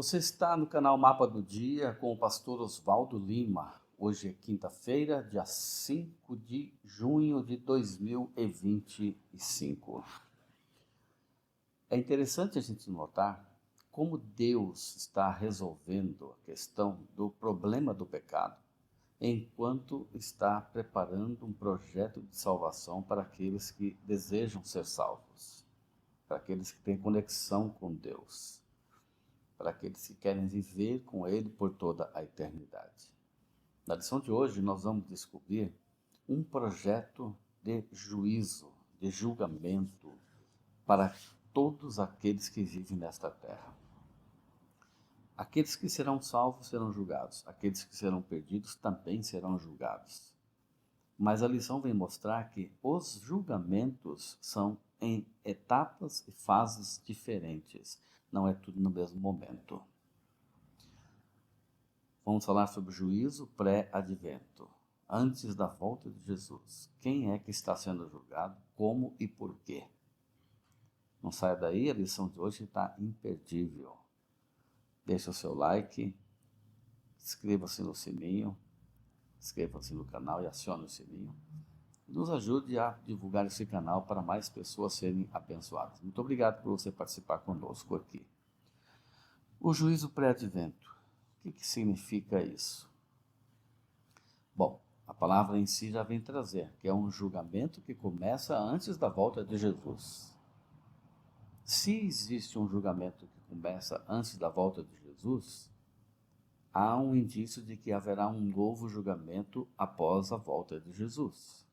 Você está no canal Mapa do Dia com o pastor Oswaldo Lima. Hoje é quinta-feira, dia 5 de junho de 2025. É interessante a gente notar como Deus está resolvendo a questão do problema do pecado, enquanto está preparando um projeto de salvação para aqueles que desejam ser salvos, para aqueles que têm conexão com Deus, para aqueles que querem viver com Ele por toda a eternidade. Na lição de hoje, nós vamos descobrir um projeto de juízo, de julgamento para todos aqueles que vivem nesta terra. Aqueles que serão salvos serão julgados, aqueles que serão perdidos também serão julgados. Mas a lição vem mostrar que os julgamentos são em etapas e fases diferentes, não é tudo no mesmo momento. Vamos falar sobre o juízo pré-advento, antes da volta de Jesus. Quem é que está sendo julgado, como e por quê? Não saia daí, a lição de hoje está imperdível. Deixe o seu like, inscreva-se no sininho, inscreva-se no canal e acione o sininho. Nos ajude a divulgar esse canal para mais pessoas serem abençoadas. Muito obrigado por você participar conosco aqui. O juízo pré-advento. O que significa isso? Bom, a palavra em si já vem trazer, que é um julgamento que começa antes da volta de Jesus. Se existe um julgamento que começa antes da volta de Jesus, há um indício de que haverá um novo julgamento após a volta de Jesus.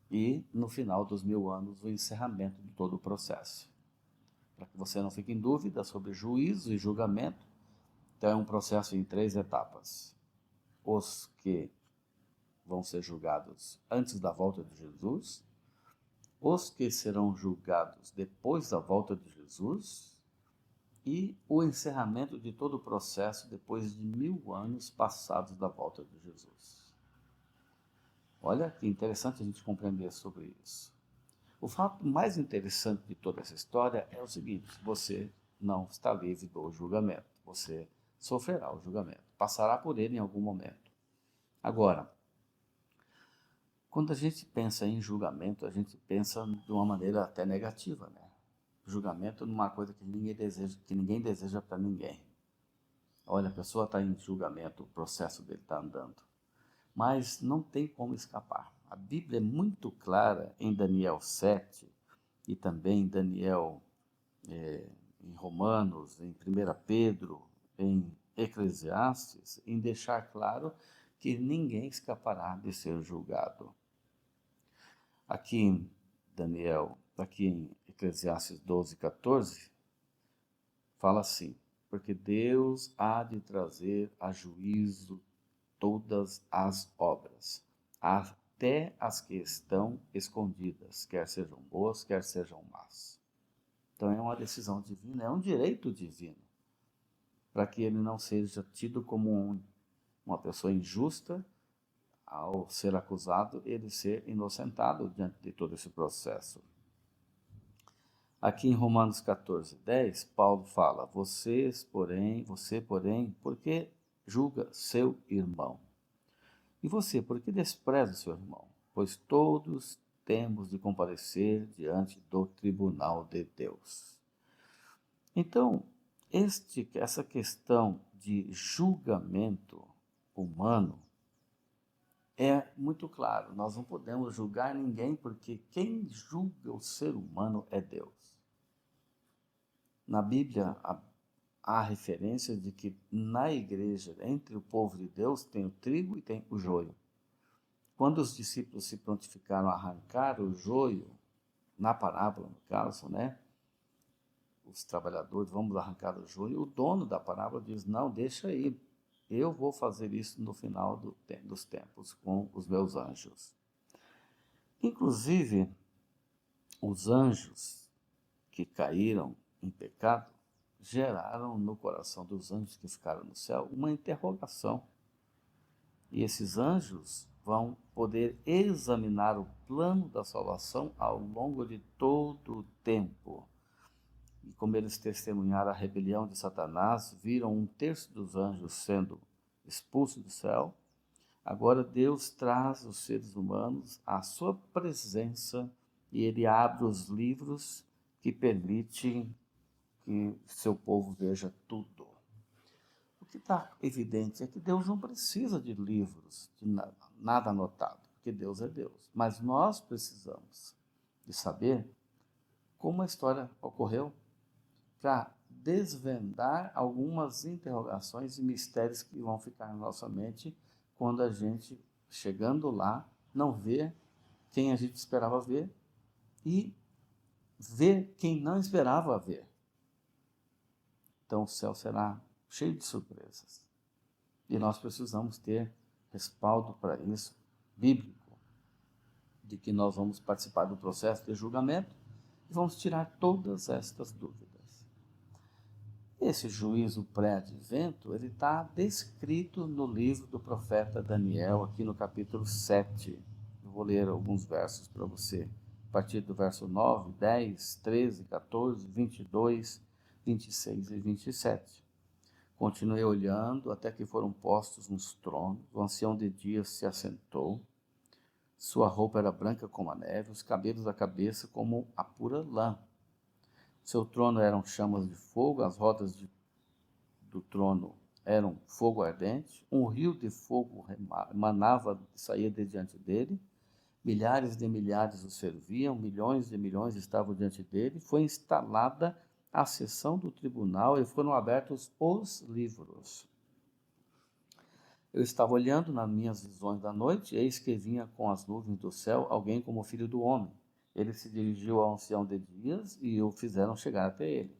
E, no final dos 1000 anos, o encerramento de todo o processo. Para que você não fique em dúvida sobre juízo e julgamento, então é um processo em 3 etapas. Os que vão ser julgados antes da volta de Jesus, os que serão julgados depois da volta de Jesus e o encerramento de todo o processo depois de 1000 anos passados da volta de Jesus. Olha que interessante a gente compreender sobre isso. O fato mais interessante de toda essa história é o seguinte: você não está livre do julgamento, você sofrerá o julgamento, passará por ele em algum momento. Agora, quando a gente pensa em julgamento, a gente pensa de uma maneira até negativa, né? Julgamento é uma coisa que ninguém deseja para ninguém. Olha, a pessoa está em julgamento, o processo dele está andando. Mas não tem como escapar. A Bíblia é muito clara em Daniel 7 e também em Daniel, em Romanos, em 1 Pedro, em Eclesiastes, em deixar claro que ninguém escapará de ser julgado. Aqui em Daniel, aqui em Eclesiastes 12:14, fala assim: porque Deus há de trazer a juízo todas as obras, até as que estão escondidas, quer sejam boas, quer sejam más. Então é uma decisão divina, é um direito divino, para que ele não seja tido como uma pessoa injusta, ao ser acusado, ele ser inocentado diante de todo esse processo. Aqui em Romanos 14:10, Paulo fala: você, porém, por que julga seu irmão? E você, por que despreza o seu irmão? Pois todos temos de comparecer diante do tribunal de Deus. Então, essa questão de julgamento humano é muito claro. Nós não podemos julgar ninguém, porque quem julga o ser humano é Deus. Na Bíblia, há referência de que na igreja, entre o povo de Deus, tem o trigo e tem o joio. Quando os discípulos se prontificaram a arrancar o joio, na parábola, no caso, né? Os trabalhadores, vamos arrancar o joio. O dono da parábola diz: não, deixa aí, eu vou fazer isso no final dos tempos com os meus anjos. Inclusive, os anjos que caíram em pecado geraram no coração dos anjos que ficaram no céu uma interrogação. E esses anjos vão poder examinar o plano da salvação ao longo de todo o tempo. e como eles testemunharam a rebelião de Satanás, viram um terço dos anjos sendo expulsos do céu, agora Deus traz os seres humanos à sua presença e ele abre os livros que permitem que seu povo veja tudo. O que está evidente é que Deus não precisa de livros, de nada anotado, porque Deus é Deus. Mas nós precisamos de saber como a história ocorreu para desvendar algumas interrogações e mistérios que vão ficar na nossa mente quando a gente, chegando lá, não vê quem a gente esperava ver e vê quem não esperava ver. Então o céu será cheio de surpresas. E nós precisamos ter respaldo para isso, bíblico, de que nós vamos participar do processo de julgamento e vamos tirar todas estas dúvidas. Esse juízo pré-advento, ele está descrito no livro do profeta Daniel, aqui no capítulo 7. Eu vou ler alguns versos para você, a partir do verso 9, 10, 13, 14, 22, 26 e 27. Continuei olhando até que foram postos nos tronos. O ancião de dias se assentou. Sua roupa era branca como a neve, os cabelos da cabeça como a pura lã. Seu trono eram chamas de fogo, as rodas do trono eram fogo ardente. Um rio de fogo emanava e saía de diante dele. Milhares de milhares o serviam, milhões de milhões estavam diante dele. Foi instalada a sessão do tribunal e foram abertos os livros. Eu estava olhando nas minhas visões da noite, e eis que vinha com as nuvens do céu alguém como filho do homem. Ele se dirigiu ao ancião de dias e o fizeram chegar até ele.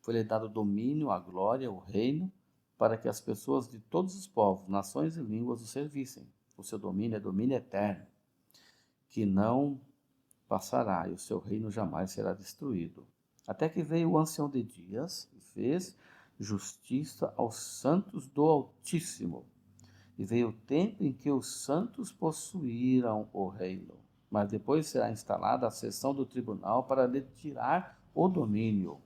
Foi-lhe dado o domínio, a glória, o reino, para que as pessoas de todos os povos, nações e línguas o servissem. O seu domínio é domínio eterno, que não passará, e o seu reino jamais será destruído. Até que veio o ancião de dias e fez justiça aos santos do Altíssimo. E veio o tempo em que os santos possuíram o reino. Mas depois será instalada a sessão do tribunal para lhe tirar o domínio,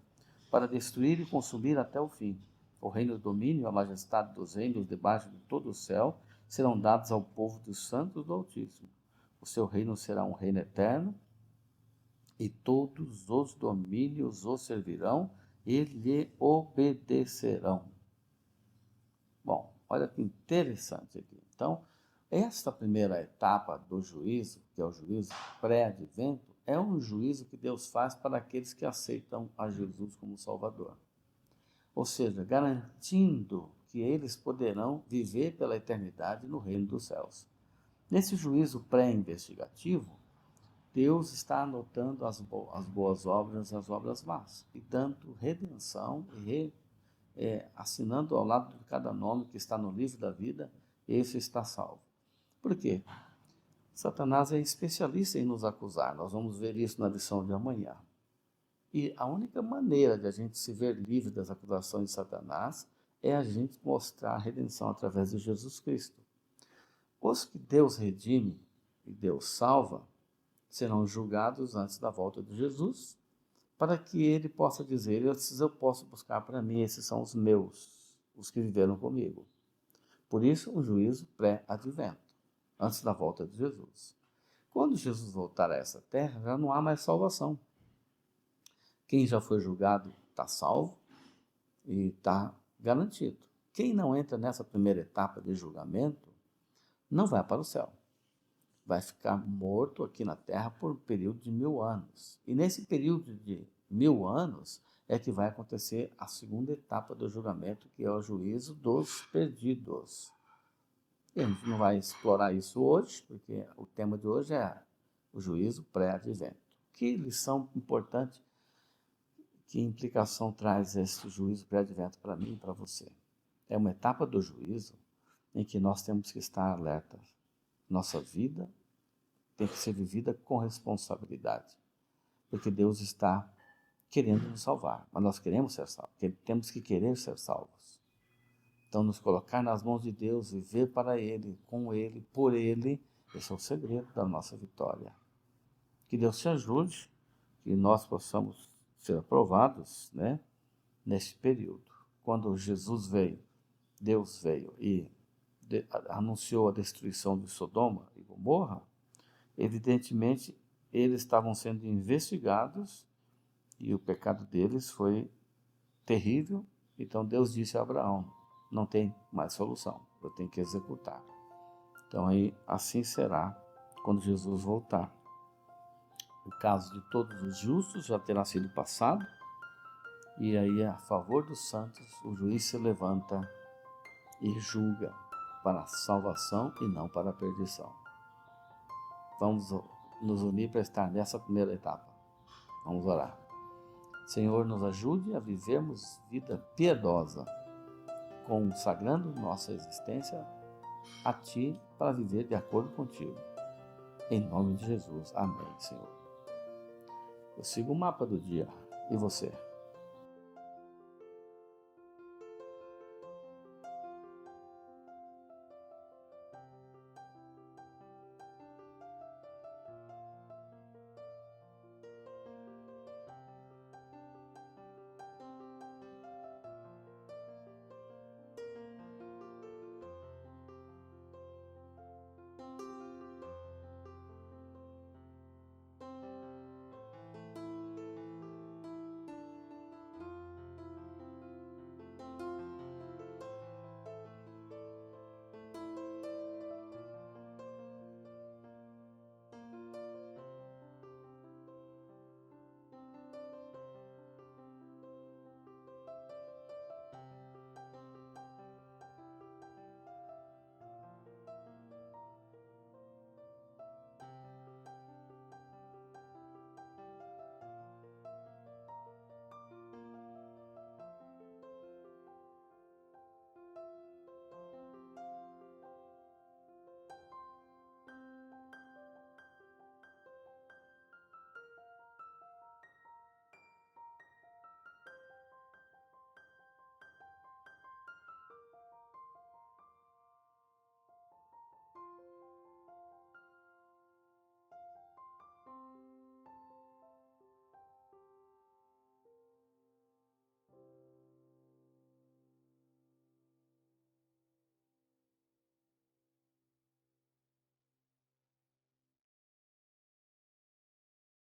para destruir e consumir até o fim. O reino do domínio, a majestade dos reinos debaixo de todo o céu, serão dados ao povo dos santos do Altíssimo. O seu reino será um reino eterno, e todos os domínios o servirão e lhe obedecerão. Bom, olha que interessante aqui. Então, esta primeira etapa do juízo, que é o juízo pré-advento, é um juízo que Deus faz para aqueles que aceitam a Jesus como Salvador. Ou seja, garantindo que eles poderão viver pela eternidade no reino dos céus. Nesse juízo pré-investigativo, Deus está anotando as boas obras, as obras más, e dando redenção e assinando ao lado de cada nome que está no livro da vida, esse está salvo. Por quê? Satanás é especialista em nos acusar. Nós vamos ver isso na lição de amanhã. E a única maneira de a gente se ver livre das acusações de Satanás é a gente mostrar a redenção através de Jesus Cristo. Os que Deus redime e Deus salva serão julgados antes da volta de Jesus, para que ele possa dizer: eu posso buscar para mim, esses são os meus, os que viveram comigo. Por isso, um juízo pré-advento, antes da volta de Jesus. Quando Jesus voltar a essa terra, já não há mais salvação. Quem já foi julgado está salvo e está garantido. Quem não entra nessa primeira etapa de julgamento, não vai para o céu. Vai ficar morto aqui na terra por um período de 1000 anos. E nesse período de 1000 anos é que vai acontecer a segunda etapa do julgamento, que é o juízo dos perdidos. E a gente não vai explorar isso hoje, porque o tema de hoje é o juízo pré-advento. Que lição importante, que implicação traz esse juízo pré-advento para mim e para você? É uma etapa do juízo em que nós temos que estar alertas. Nossa vida tem que ser vivida com responsabilidade, porque Deus está querendo nos salvar, mas nós queremos ser salvos, temos que querer ser salvos. Então, nos colocar nas mãos de Deus, viver para Ele, com Ele, por Ele, esse é o segredo da nossa vitória. Que Deus te ajude, que nós possamos ser aprovados, né, neste período. Quando Jesus veio, Deus veio e anunciou a destruição de Sodoma e Gomorra, evidentemente eles estavam sendo investigados e o pecado deles foi terrível. Então Deus disse a Abraão: não tem mais solução, eu tenho que executar. Então aí assim será quando Jesus voltar. O caso de todos os justos já terá sido passado, e aí a favor dos santos o juiz se levanta e julga para a salvação e não para a perdição. Vamos nos unir para estar nessa primeira etapa. Vamos orar. Senhor, nos ajude a vivermos vida piedosa, consagrando nossa existência a Ti para viver de acordo contigo. Em nome de Jesus. Amém, Senhor. Eu sigo o mapa do dia. E você?